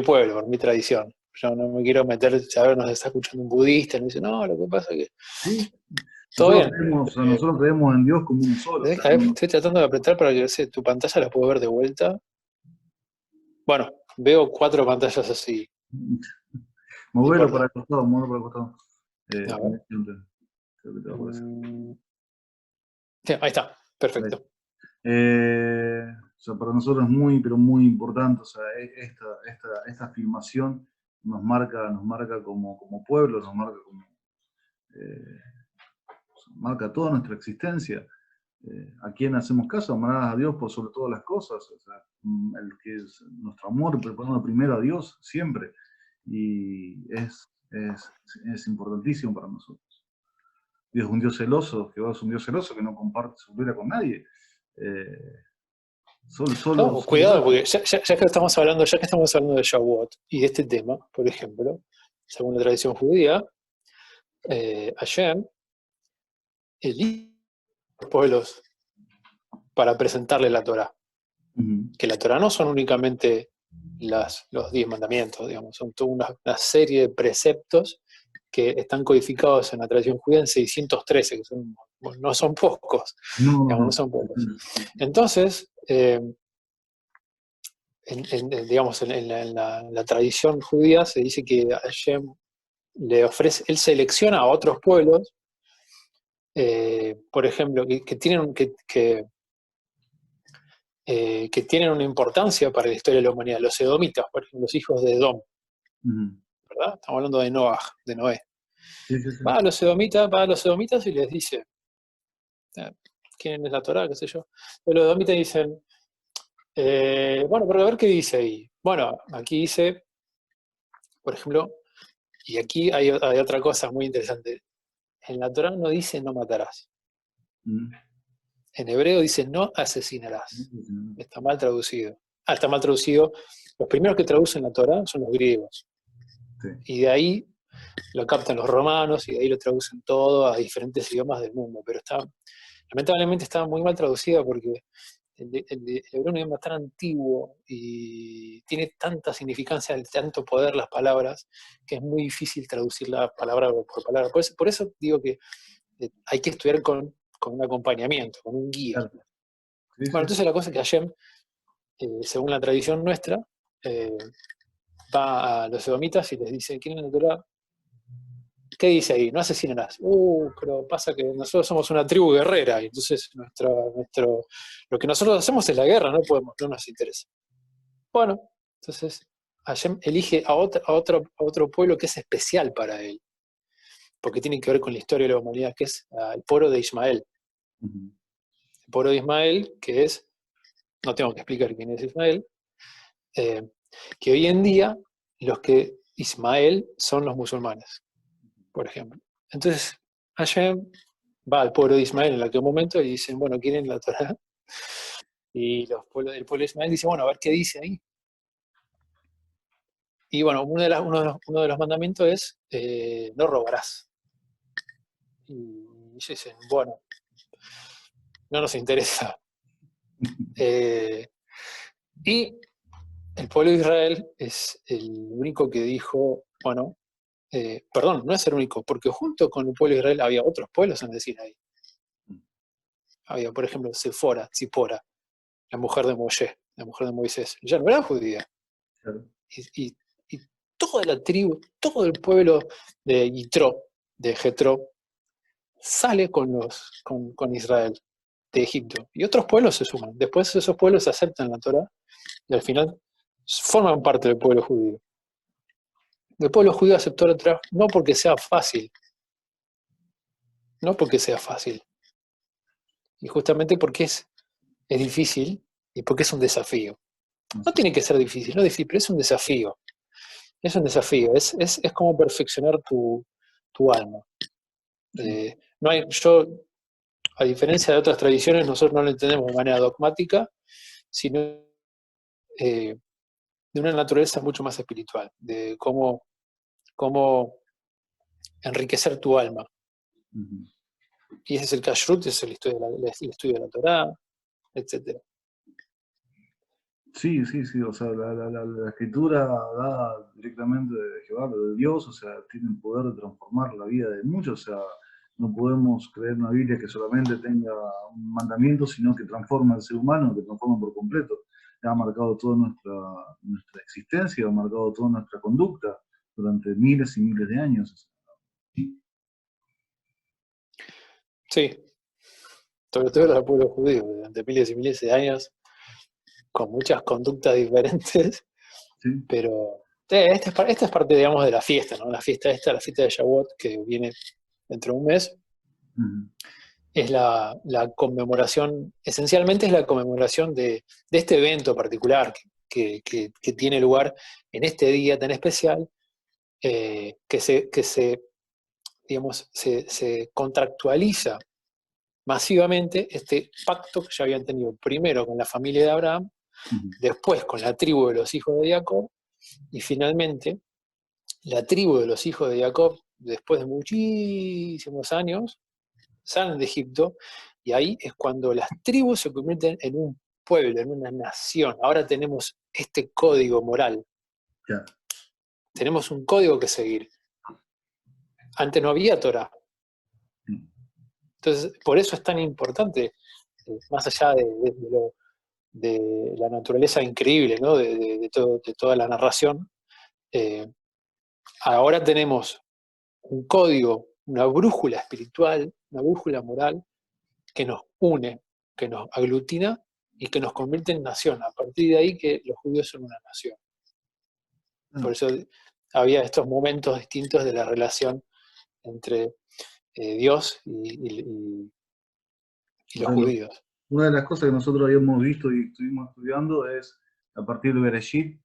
pueblo, por mi tradición. Yo no me quiero meter, a ver, nos está escuchando un budista, y nos dice, no, lo que pasa es que... Sí. Todo bien. Nosotros creemos en Dios como uno solo. A ver, estoy tratando de apretar para que tu pantalla la puedo ver de vuelta. Bueno, veo 4 pantallas así. Moverlo para el costado, Sí, ahí está, perfecto. O sea, para nosotros es muy, pero muy importante, o sea, esta afirmación nos marca como pueblo, nos marca marca toda nuestra existencia. ¿A quién hacemos caso? Amar a Dios por sobre todas las cosas. O sea, el que es nuestro amor, preparando primero a Dios siempre. Y es importantísimo para nosotros. Dios es un Dios celoso, Jehová es un Dios celoso que no comparte su gloria con nadie. Cuidado, porque ya que estamos hablando de Shavuot y de este tema, por ejemplo, según la tradición judía, Hashem elige a los pueblos para presentarle la Torá. Que la Torá no son únicamente los 10 mandamientos, digamos, son toda una serie de preceptos que están codificados en la tradición judía en 613, que no son pocos. No son pocos. Entonces, en la tradición judía se dice que Hashem le ofrece, él selecciona a otros pueblos, por ejemplo, que tienen una importancia para la historia de la humanidad. Los edomitas, por ejemplo, los hijos de Edom, ¿verdad? Estamos hablando de Noé. Sí. Va a los edomitas y les dice, ¿quién es la Torá? ¿Qué sé yo? Pero los edomitas dicen, bueno, pero a ver qué dice ahí. Bueno, aquí dice, por ejemplo, y aquí hay otra cosa muy interesante. En la Torá no dice no matarás. En hebreo dice no asesinarás. Está mal traducido. Está mal traducido. Los primeros que traducen la Torá son los griegos. Sí. Y de ahí lo captan los romanos y de ahí lo traducen todo a diferentes idiomas del mundo. Pero lamentablemente está muy mal traducida porque el hebreo es un idioma tan antiguo y tiene tanta significancia, tanto poder las palabras, que es muy difícil traducirla palabra por palabra. Por eso digo que hay que estudiar con un acompañamiento, con un guía. Claro. Sí. Bueno, entonces la cosa es que Hashem, según la tradición nuestra, va a los edomitas y les dice, ¿quién es la Torá? ¿Qué dice ahí? No asesinarás. Pero pasa que nosotros somos una tribu guerrera y entonces lo que nosotros hacemos es la guerra, no nos interesa. Bueno, entonces Hashem elige a otro pueblo que es especial para él. porque tiene que ver con la historia de la humanidad, que es el pueblo de Ismael. El pueblo de Ismael, que es, no tengo que explicar quién es Ismael, que hoy en día los que Ismael son los musulmanes, por ejemplo. Entonces, Hashem va al pueblo de Ismael en aquel momento y dicen, bueno, ¿quieren la Torá? Y el pueblo de Ismael dice, bueno, a ver qué dice ahí. Y bueno, uno de los mandamientos es, no robarás. Y ellos dicen, bueno, no nos interesa. Y el pueblo de Israel es el único que dijo, bueno, perdón, no es el único, porque junto con el pueblo de Israel había otros pueblos en decir ahí. Había, por ejemplo, Zipora, la mujer de Moshe, la mujer de Moisés. Ya no era judía. Claro. Y toda la tribu, todo el pueblo de Yitro, de Jetro, sale con Israel de Egipto. Y otros pueblos se suman. Después esos pueblos aceptan la Torá y al final forman parte del pueblo judío. El pueblo judío aceptó la Torá no porque sea fácil, no porque sea fácil, y justamente porque es difícil y porque es un desafío. No tiene que ser difícil, no es difícil, pero es un desafío. Es un desafío, es como perfeccionar tu alma. No hay, a diferencia de otras tradiciones, nosotros no lo entendemos de manera dogmática, sino de una naturaleza mucho más espiritual, de cómo enriquecer tu alma. Y ese es el kashrut, es el estudio de la Torá, etc. Sí, o sea, la escritura dada directamente de Jehová, de Dios, o sea, tiene el poder de transformar la vida de muchos, o sea, no podemos creer una Biblia que solamente tenga un mandamiento, sino que transforma al ser humano, que transforma por completo. Ha marcado toda nuestra existencia, ha marcado toda nuestra conducta durante miles y miles de años. Sí, sobre todo el pueblo judío, durante miles y miles de años, con muchas conductas diferentes, ¿Sí? pero esta es parte, digamos, de la fiesta, ¿no? La fiesta de Shavuot, que viene dentro de un mes, es la conmemoración, esencialmente es la conmemoración de este evento particular que tiene lugar en este día tan especial, digamos, se contractualiza masivamente este pacto que ya habían tenido primero con la familia de Abraham, después con la tribu de los hijos de Jacob, y finalmente la tribu de los hijos de Jacob, después de muchísimos años, salen de Egipto, y ahí es cuando las tribus se convierten en un pueblo, en una nación. Ahora tenemos este código moral. Yeah. Tenemos un código que seguir. Antes no había Torah. Entonces, por eso es tan importante, más allá de la naturaleza increíble, ¿no? de toda la narración, ahora tenemos un código, una brújula espiritual, una brújula moral que nos une, que nos aglutina y que nos convierte en nación. A partir de ahí que los judíos son una nación. Por eso había estos momentos distintos de la relación entre Dios y los judíos. Una de las cosas que nosotros habíamos visto y estuvimos estudiando es, a partir de Bereshit,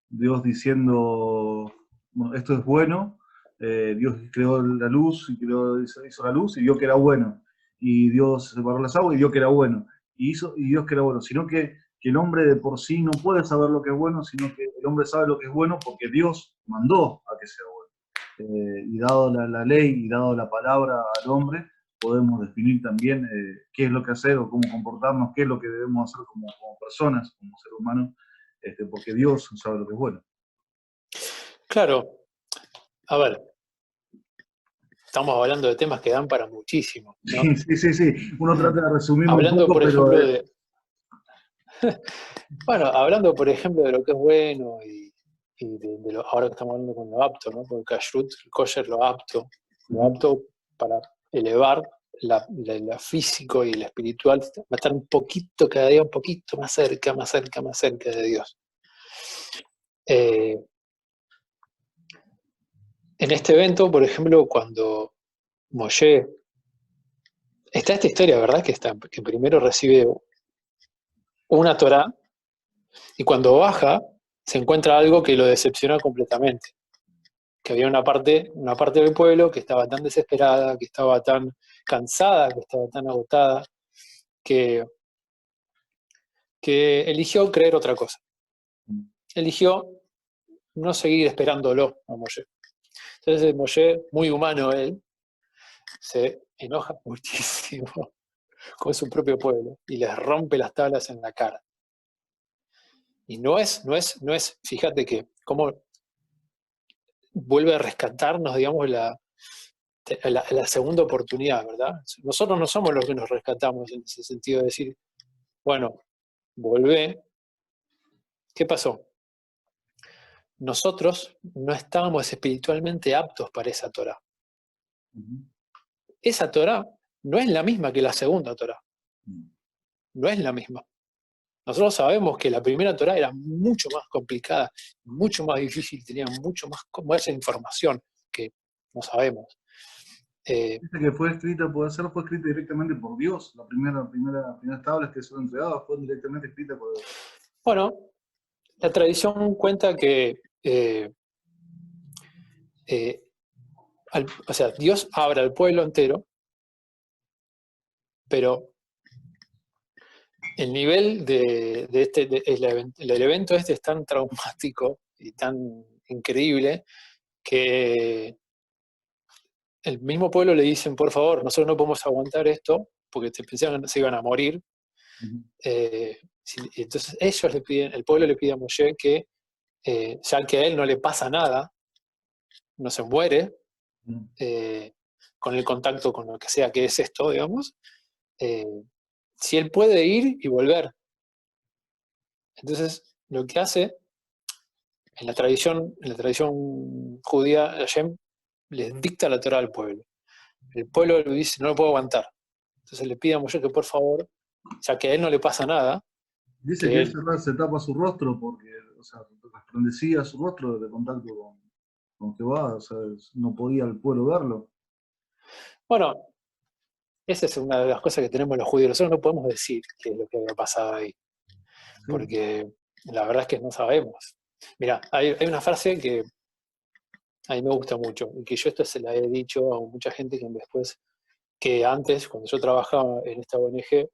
Dios diciendo, bueno, esto es bueno, Dios creó la luz, y hizo la luz y vio que era bueno, y Dios separó las aguas y vio que era bueno, y Dios que era bueno, sino que el hombre de por sí no puede saber lo que es bueno, sino que el hombre sabe lo que es bueno porque Dios mandó a que sea bueno. Y dado la ley y dado la palabra al hombre, podemos definir también qué es lo que hacer o cómo comportarnos, qué es lo que debemos hacer como personas, como ser humano, porque Dios sabe lo que es bueno. Claro, a ver, estamos hablando de temas que dan para muchísimo, ¿no? Sí. Uno trata de resumirlo hablando, un poco, por ejemplo, pero... Bueno, hablando, por ejemplo, de lo que es bueno y ahora que estamos hablando con lo apto, ¿no? Porque kashrut, el kosher, lo apto para elevar la físico y la espiritual, va a estar un poquito, cada día un poquito más cerca de Dios. en este evento, por ejemplo, cuando Moshe, está esta historia, ¿verdad? Que primero recibe una Torá y cuando baja se encuentra algo que lo decepciona completamente. Que había una parte del pueblo que estaba tan desesperada, que estaba tan cansada, que estaba tan agotada, que eligió creer otra cosa. Eligió no seguir esperándolo a Moshe. Entonces Moshe, muy humano él, se enoja muchísimo con su propio pueblo y les rompe las tablas en la cara. Y no es, fíjate que cómo vuelve a rescatarnos, digamos, la segunda oportunidad, ¿verdad? Nosotros no somos los que nos rescatamos en ese sentido de decir, bueno, volvé. ¿Qué pasó? Nosotros no estábamos espiritualmente aptos para esa Torá. Esa Torá no es la misma que la segunda Torá. No es la misma. Nosotros sabemos que la primera Torá era mucho más complicada, mucho más difícil, tenía mucho más información que no sabemos. Dice que fue escrita directamente por Dios. Las primeras tablas que fueron entregadas fueron directamente escritas por Dios. Bueno, la tradición cuenta que o sea, Dios abre al pueblo entero, pero el nivel el evento este es tan traumático y tan increíble que el mismo pueblo le dicen, por favor, nosotros no podemos aguantar esto porque pensaban que se iban a morir. Entonces ellos el pueblo le pide a Moshe que, ya que a él no le pasa nada, no se muere, con el contacto con lo que sea que es esto, digamos, si él puede ir y volver. Entonces, lo que hace, en la tradición judía, Hashem les dicta la Torá al pueblo. El pueblo le dice, no lo puedo aguantar. Entonces le pide a Moshe que por favor, ya que a él no le pasa nada. Dice que él se tapa su rostro porque, o sea, resplandecía su rostro de contacto con Jehová, o sea, no podía el pueblo verlo. Bueno, esa es una de las cosas que tenemos los judíos. Nosotros no podemos decir qué es lo que había pasado ahí, porque la verdad es que no sabemos. Mira, hay una frase que a mí me gusta mucho, y que yo esto se la he dicho a mucha gente que antes, cuando yo trabajaba en esta ONG,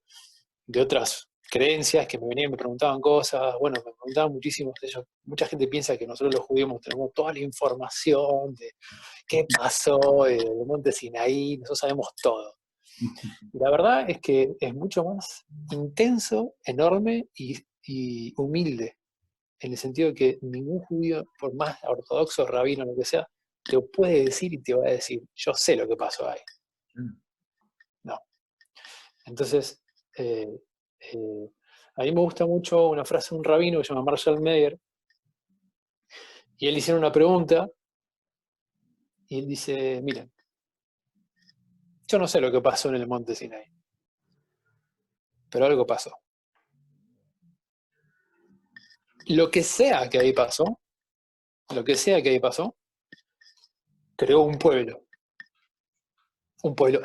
de otras creencias que me venían y me preguntaban cosas, bueno, me preguntaban muchísimos de ellos. Mucha gente piensa que nosotros los judíos tenemos toda la información de qué pasó en el monte Sinaí, nosotros sabemos todo. Y la verdad es que es mucho más intenso, enorme y humilde, en el sentido de que ningún judío, por más ortodoxo, rabino, lo que sea, te puede decir y te va a decir, yo sé lo que pasó ahí. No. Entonces, a mí me gusta mucho una frase de un rabino que se llama Marshall Meyer, y él hicieron una pregunta, y él dice, miren, yo no sé lo que pasó en el monte Sinai, pero algo pasó. Lo que sea que ahí pasó, creó un pueblo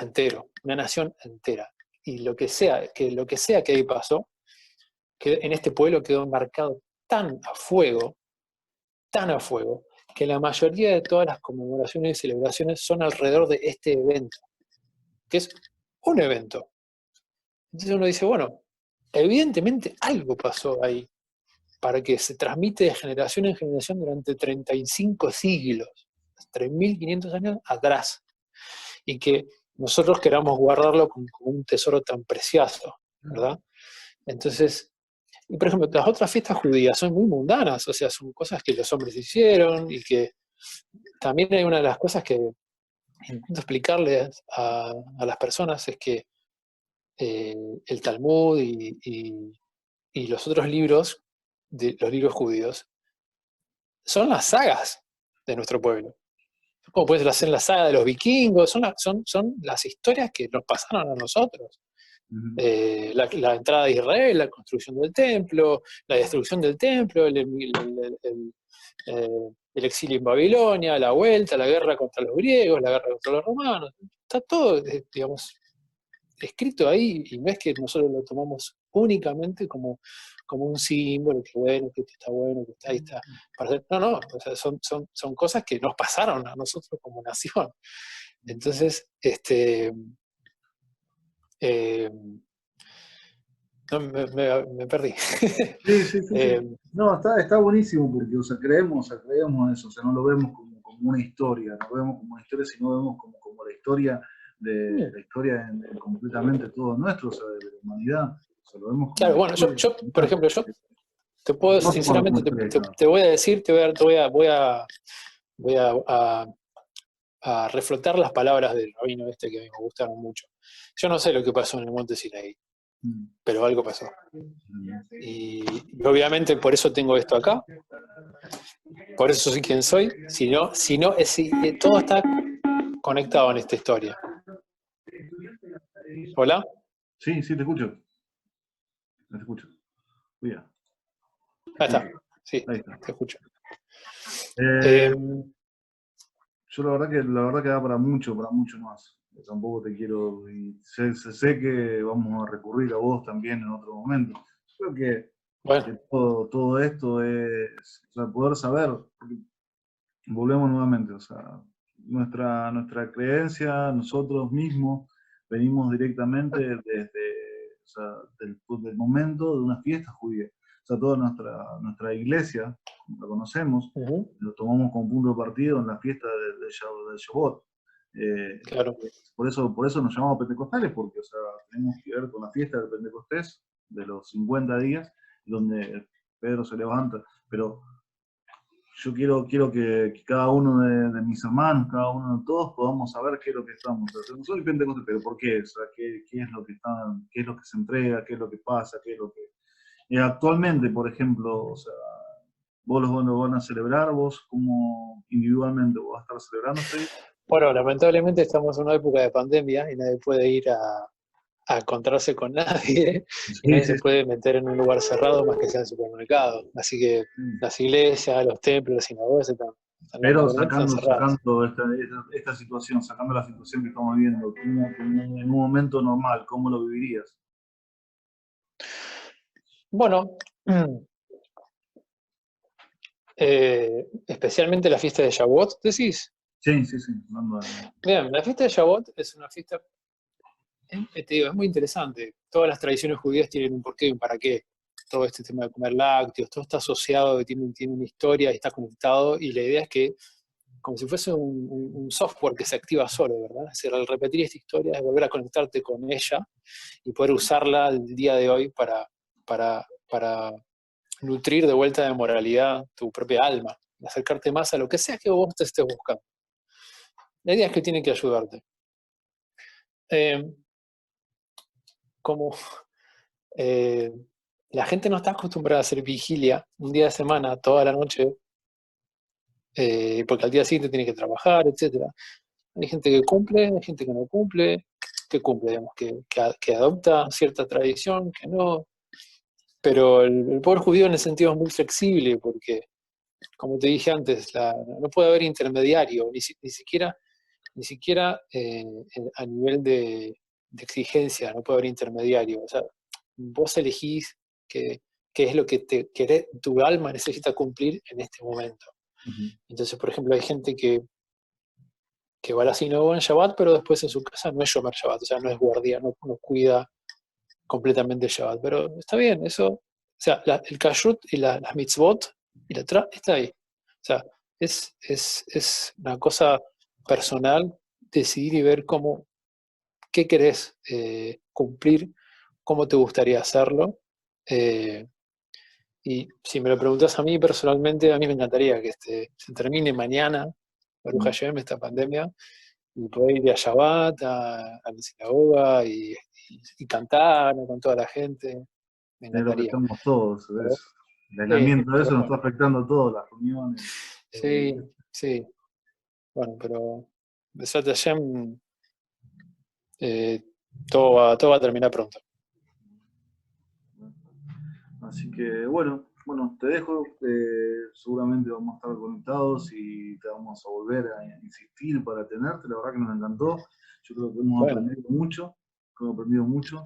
entero, una nación entera. Y lo que sea que ahí pasó, que en este pueblo quedó marcado tan a fuego, que la mayoría de todas las conmemoraciones y celebraciones son alrededor de este evento, que es un evento. Entonces uno dice, bueno, evidentemente algo pasó ahí para que se transmite de generación en generación durante 35 siglos, 3.500 años atrás, y que nosotros queramos guardarlo como un tesoro tan precioso, ¿verdad? Entonces, y por ejemplo, las otras fiestas judías son muy mundanas, o sea, son cosas que los hombres hicieron y que también hay una de las cosas que intento explicarle a las personas es que el Talmud y los otros libros, los libros judíos, son las sagas de nuestro pueblo. Como puede ser la saga de los vikingos, son las historias que nos pasaron a nosotros. La entrada de Israel, la construcción del templo, la destrucción del templo, el exilio en Babilonia, la vuelta, la guerra contra los griegos, la guerra contra los romanos. Está todo, digamos, escrito ahí, y no es que nosotros lo tomamos únicamente como un símbolo, que bueno, que esto está bueno, que está ahí está. No, o sea, son cosas que nos pasaron a nosotros como nación. Entonces, no, me perdí. Sí. No, está buenísimo porque, o sea, creemos en eso, o sea, no lo vemos como una historia, no lo vemos como una historia, sino lo vemos como la historia completamente todo nuestro, o sea, de la humanidad. O sea, lo vemos como Claro, bueno, yo, por ejemplo, yo te puedo, no tomamos como sinceramente, historia. te voy a decir, voy a reflotar las palabras del rabino este que a mí me gustaron mucho. Yo no sé lo que pasó en el monte Sinaí, pero algo pasó. Y obviamente por eso tengo esto acá, por eso soy quien soy, si no, todo está conectado en esta historia. ¿Hola? Sí, te escucho. Te escucho. Cuida. Ahí está, sí, Ahí está. te escucho. Yo la verdad que da para mucho más. Tampoco te quiero, y sé que vamos a recurrir a vos también en otro momento. Creo que Bueno, todo esto es, o sea, poder saber, porque volvemos nuevamente, o sea, nuestra creencia, nosotros mismos venimos directamente o sea, del momento de una fiesta judía. O sea, toda nuestra iglesia, como la conocemos, lo tomamos como punto de partido en la fiesta del Shavuot. claro. Por eso nos llamamos pentecostales, porque, o sea, tenemos que ver con la fiesta del Pentecostés, de los 50 días, donde Pedro se levanta. Pero yo quiero que cada uno de mis hermanos, cada uno de todos, podamos saber qué es lo que estamos haciendo. No soy pentecostal, pero ¿por qué? O sea, qué es lo que qué es lo que se entrega, qué es lo que pasa, qué es lo que... actualmente, por ejemplo, o sea, vos lo van a celebrar, vos como individualmente vos vas a estar celebrándose. Bueno, lamentablemente estamos en una época de pandemia y nadie puede ir a encontrarse con nadie y nadie se puede meter en un lugar cerrado más que sea el supermercado. Así que las iglesias, los templos, las sinagogas están Pero lamentablemente cerradas. sacando esta situación, sacando la situación que estamos viviendo, como en un momento normal, ¿cómo lo vivirías? Bueno, especialmente la fiesta de Shavuot, decís. Sí. Bien, la fiesta de Shavuot es una fiesta, te digo, es muy interesante. Todas las tradiciones judías tienen un porqué y un para qué. Todo este tema de comer lácteos, todo está asociado, tiene una historia y está conectado, y la idea es que, como si fuese un software que se activa solo, ¿verdad? Es decir, al repetir esta historia es volver a conectarte con ella y poder usarla el día de hoy para nutrir de vuelta de moralidad tu propia alma, acercarte más a lo que sea que vos te estés buscando. La idea es que tiene que ayudarte. Como la gente no está acostumbrada a hacer vigilia un día de semana, toda la noche, porque al día siguiente tiene que trabajar, etc. Hay gente que cumple, hay gente que no cumple, que cumple, digamos, que adopta cierta tradición, que no. Pero el pueblo judío en ese sentido es muy flexible, porque, como te dije antes, no puede haber intermediario, ni siquiera a nivel de exigencia, no puede haber intermediario. O sea, vos elegís qué es lo que tu alma necesita cumplir en este momento. Entonces, por ejemplo, hay gente que va a la sinagoga en Shabbat, pero después en su casa no es Shomer Shabbat, o sea, no es guardia, no cuida completamente el Shabbat. Pero está bien, eso, o sea, el kashrut y las mitzvot y la Torah está ahí. O sea, es una cosa personal decidir y ver qué querés cumplir, cómo te gustaría hacerlo. Y si me lo preguntas a mí personalmente, a mí me encantaría que se termine mañana, Baruch Hashem, esta pandemia, y poder ir a Shabbat, a la sinagoga y cantar con toda la gente. Me Es lo que encantaría. estamos todos, Pero, ¿ves? El aislamiento de pero eso nos está bueno, afectando a todos, las reuniones. sí. Bueno, pero Besat Hashem, eh, todo va a terminar pronto. Así que, bueno, bueno, te dejo, seguramente vamos a estar conectados y te vamos a volver a insistir para tenerte, la verdad que nos encantó, yo creo que hemos aprendido mucho,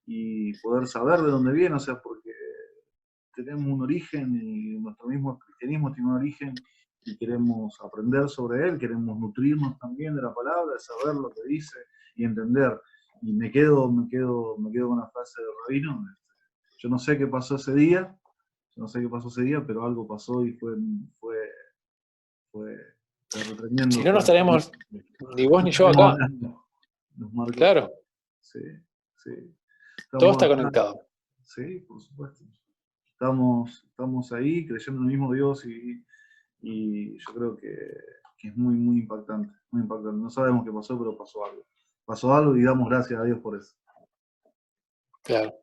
y poder saber de dónde viene, o sea, porque tenemos un origen y nuestro mismo cristianismo tiene un origen y queremos aprender sobre él, queremos nutrirnos también de la palabra, de saber lo que dice y entender. Y me quedo con la frase de Rabino. Yo no sé qué pasó ese día, pero algo pasó y fue Si tremendo. no, no estaremos ni vos ni yo acá. Nos marcó. Claro, Sí, sí. todo Estamos está acá. conectado. Sí, por supuesto. Estamos ahí creyendo en el mismo Dios y yo creo que es muy, muy impactante, muy impactante. No sabemos qué pasó, pero pasó algo. Pasó algo y damos gracias a Dios por eso. Claro.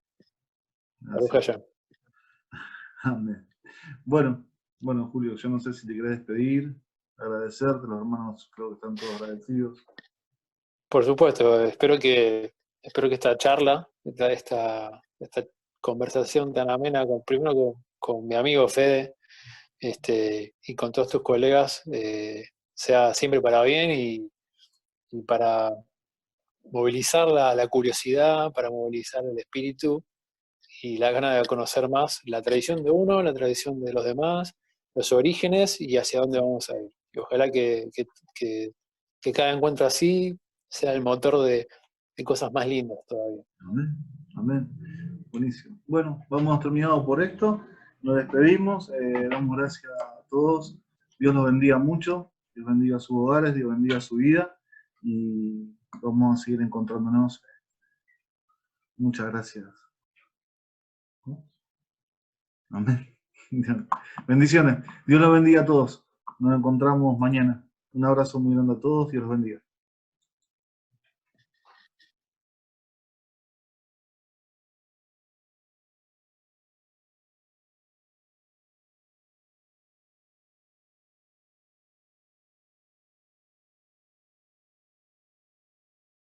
Baruch Gracias. Hashem. Amén. Bueno, Julio, yo no sé si te querés despedir, agradecerte, los hermanos creo que están todos agradecidos. Por supuesto, espero que esta charla, esta conversación tan amena, primero con mi amigo Fede, y con todos tus colegas, sea siempre para bien y para movilizar la curiosidad, para movilizar el espíritu y la gana de conocer más la tradición de uno, la tradición de los demás, los orígenes y hacia dónde vamos a ir. Y ojalá que cada encuentro así sea el motor de cosas más lindas todavía. Amén, amén. Buenísimo. Bueno, vamos terminado por esto. Nos despedimos. Damos gracias a todos. Dios los bendiga mucho. Dios bendiga sus hogares. Dios bendiga su vida. Y vamos a seguir encontrándonos. Muchas gracias. Amén. Bendiciones. Dios los bendiga a todos. Nos encontramos mañana. Un abrazo muy grande a todos. Dios los bendiga.